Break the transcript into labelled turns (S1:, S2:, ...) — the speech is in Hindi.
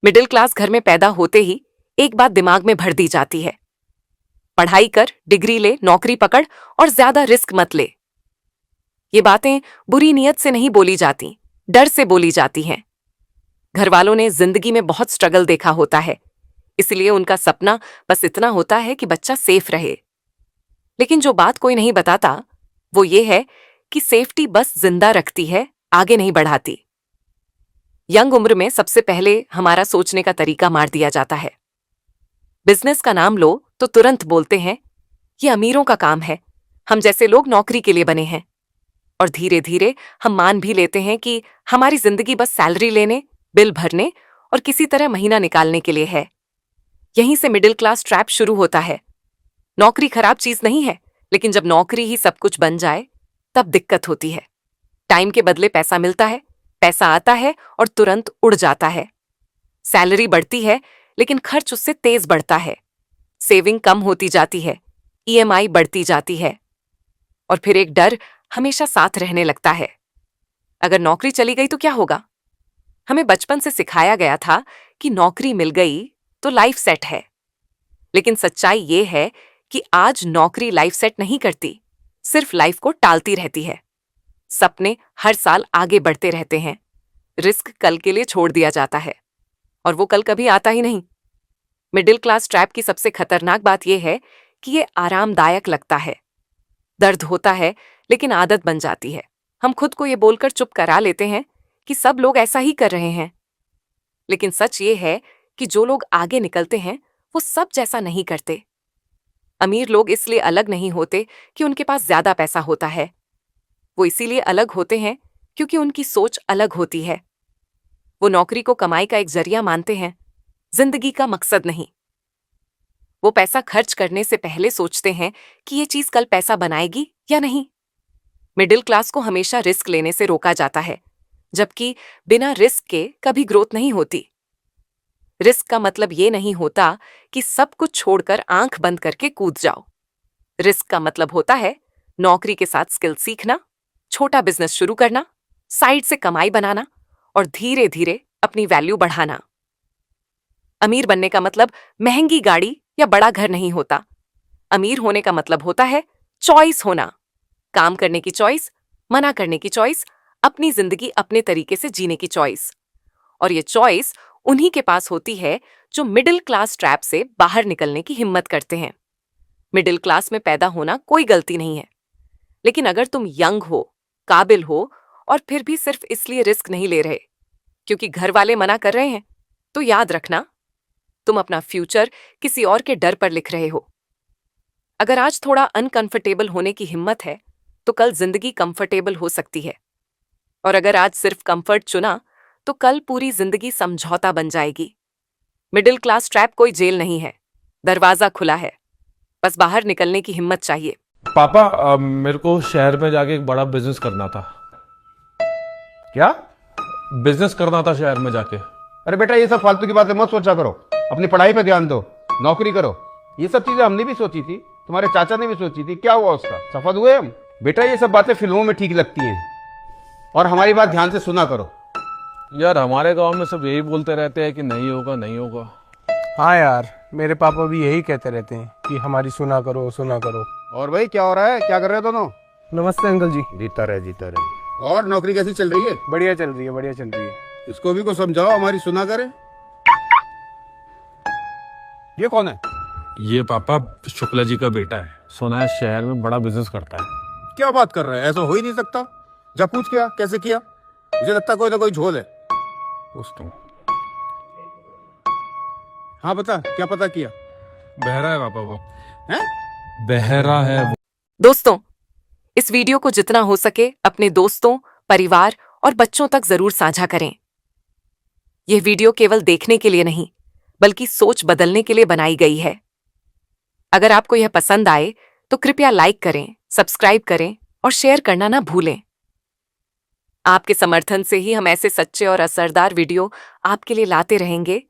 S1: मिडिल क्लास घर में पैदा होते ही एक बात दिमाग में भर दी जाती है, पढ़ाई कर, डिग्री ले, नौकरी पकड़ और ज्यादा रिस्क मत ले। ये बातें बुरी नीयत से नहीं बोली जाती, डर से बोली जाती हैं। घर वालों ने जिंदगी में बहुत स्ट्रगल देखा होता है, इसलिए उनका सपना बस इतना होता है कि बच्चा सेफ रहे। लेकिन जो बात कोई नहीं बताता वो ये है कि सेफ्टी बस जिंदा रखती है, आगे नहीं बढ़ाती। यंग उम्र में सबसे पहले हमारा सोचने का तरीका मार दिया जाता है। बिजनेस का नाम लो तो तुरंत बोलते हैं ये अमीरों का काम है, हम जैसे लोग नौकरी के लिए बने हैं। और धीरे धीरे हम मान भी लेते हैं कि हमारी जिंदगी बस सैलरी लेने, बिल भरने और किसी तरह महीना निकालने के लिए है। यहीं से मिडिल क्लास ट्रैप शुरू होता है। नौकरी खराब चीज नहीं है, लेकिन जब नौकरी ही सब कुछ बन जाए तब दिक्कत होती है। टाइम के बदले पैसा मिलता है, पैसा आता है और तुरंत उड़ जाता है। सैलरी बढ़ती है लेकिन खर्च उससे तेज बढ़ता है। सेविंग कम होती जाती है, ईएमआई बढ़ती जाती है। और फिर एक डर हमेशा साथ रहने लगता है, अगर नौकरी चली गई तो क्या होगा। हमें बचपन से सिखाया गया था कि नौकरी मिल गई तो लाइफ सेट है। लेकिन सच्चाई ये है कि आज नौकरी लाइफ सेट नहीं करती, सिर्फ लाइफ को टालती रहती है। सपने हर साल आगे बढ़ते रहते हैं, रिस्क कल के लिए छोड़ दिया जाता है और वो कल कभी आता ही नहीं। मिडिल क्लास ट्रैप की सबसे खतरनाक बात यह है कि ये आरामदायक लगता है। दर्द होता है लेकिन आदत बन जाती है। हम खुद को ये बोलकर चुप करा लेते हैं कि सब लोग ऐसा ही कर रहे हैं। लेकिन सच ये है कि जो लोग आगे निकलते हैं वो सब जैसा नहीं करते। अमीर लोग इसलिए अलग नहीं होते कि उनके पास ज्यादा पैसा होता है, वो इसीलिए अलग होते हैं क्योंकि उनकी सोच अलग होती है। वो नौकरी को कमाई का एक जरिया मानते हैं, जिंदगी का मकसद नहीं। वो पैसा खर्च करने से पहले सोचते हैं कि ये चीज कल पैसा बनाएगी या नहीं। मिडिल क्लास को हमेशा रिस्क लेने से रोका जाता है, जबकि बिना रिस्क के कभी ग्रोथ नहीं होती। रिस्क का मतलब ये नहीं होता कि सब कुछ छोड़कर आंख बंद करके कूद जाओ। रिस्क का मतलब होता है नौकरी के साथ स्किल सीखना, छोटा बिजनेस शुरू करना, साइड से कमाई बनाना और धीरे धीरे अपनी वैल्यू बढ़ाना। अमीर बनने का मतलब महंगी गाड़ी या बड़ा घर नहीं होता। अमीर होने का मतलब होता है चॉइस होना, काम करने की चॉइस, मना करने की चॉइस, अपनी जिंदगी अपने तरीके से जीने की चॉइस। और ये चॉइस उन्हीं के पास होती है जो मिडिल क्लास ट्रैप से बाहर निकलने की हिम्मत करते हैं। मिडिल क्लास में पैदा होना कोई गलती नहीं है, लेकिन अगर तुम यंग हो, काबिल हो और फिर भी सिर्फ इसलिए रिस्क नहीं ले रहे क्योंकि घर वाले मना कर रहे हैं, तो याद रखना तुम अपना फ्यूचर किसी और के डर पर लिख रहे हो। अगर आज थोड़ा अनकंफर्टेबल होने की हिम्मत है तो कल जिंदगी कंफर्टेबल हो सकती है। और अगर आज सिर्फ कंफर्ट चुना तो कल पूरी जिंदगी समझौता बन जाएगी। मिडिल क्लास ट्रैप कोई जेल नहीं है, दरवाजा खुला है, बस बाहर निकलने की हिम्मत चाहिए।
S2: पापा मेरे को शहर में जाके एक बड़ा बिजनेस करना था।
S3: क्या?
S2: बिजनेस करना था शहर में जाके।
S3: अरे बेटा, ये सब फालतू की बातें मत सोचा करो, अपनी पढ़ाई पे ध्यान दो, नौकरी करो। ये सब चीजें हमने भी सोची थी, तुम्हारे चाचा ने भी सोची थी। क्या हुआ उसका? सफल हुए हम? बेटा, ये सब बातें फिल्मों में ठीक लगती हैं और हमारी बात ध्यान से सुना करो।
S2: यार हमारे गांव में सब यही बोलते रहते हैं कि नहीं होगा नहीं होगा।
S4: हाँ यार, मेरे पापा भी यही कहते रहते हैं कि हमारी सुना करो सुना करो।
S3: और भाई क्या हो रहा है? क्या कर रहे हो दोनों?
S4: नमस्ते अंकल जी।
S3: जीता रहे जीता रहे। और नौकरी कैसी चल रही है?
S4: बढ़िया चल रही है, बढ़िया चल रही है।
S3: इसको भी को समझाओ, हमारी सुना करे। ये कौन है?
S2: ये पापा शुक्ला जी का बेटा है, सुना है शहर में बड़ा बिजनेस करता है।
S3: क्या बात कर रहे हैं? ऐसा हो ही नहीं सकता। जब पूछ क्या कैसे किया? मुझे लगता कोई ना कोई झोल है।
S2: दोस्तों
S3: हाँ बता, क्या पता किया?
S2: बहरा है पापा वो।
S3: हैं?
S2: बहरा है वो।
S1: दोस्तों, इस वीडियो को जितना हो सके अपने दोस्तों, परिवार और बच्चों तक जरूर साझा करें। यह वीडियो केवल देखने के लिए नहीं, बल्कि सोच बदलने के लिए बनाई गई है। अगर आपको यह पसंद आए तो कृपया लाइक करें, सब्सक्राइब करें और शेयर करना ना भूलें। आपके समर्थन से ही हम ऐसे सच्चे और असरदार वीडियो आपके लिए लाते रहेंगे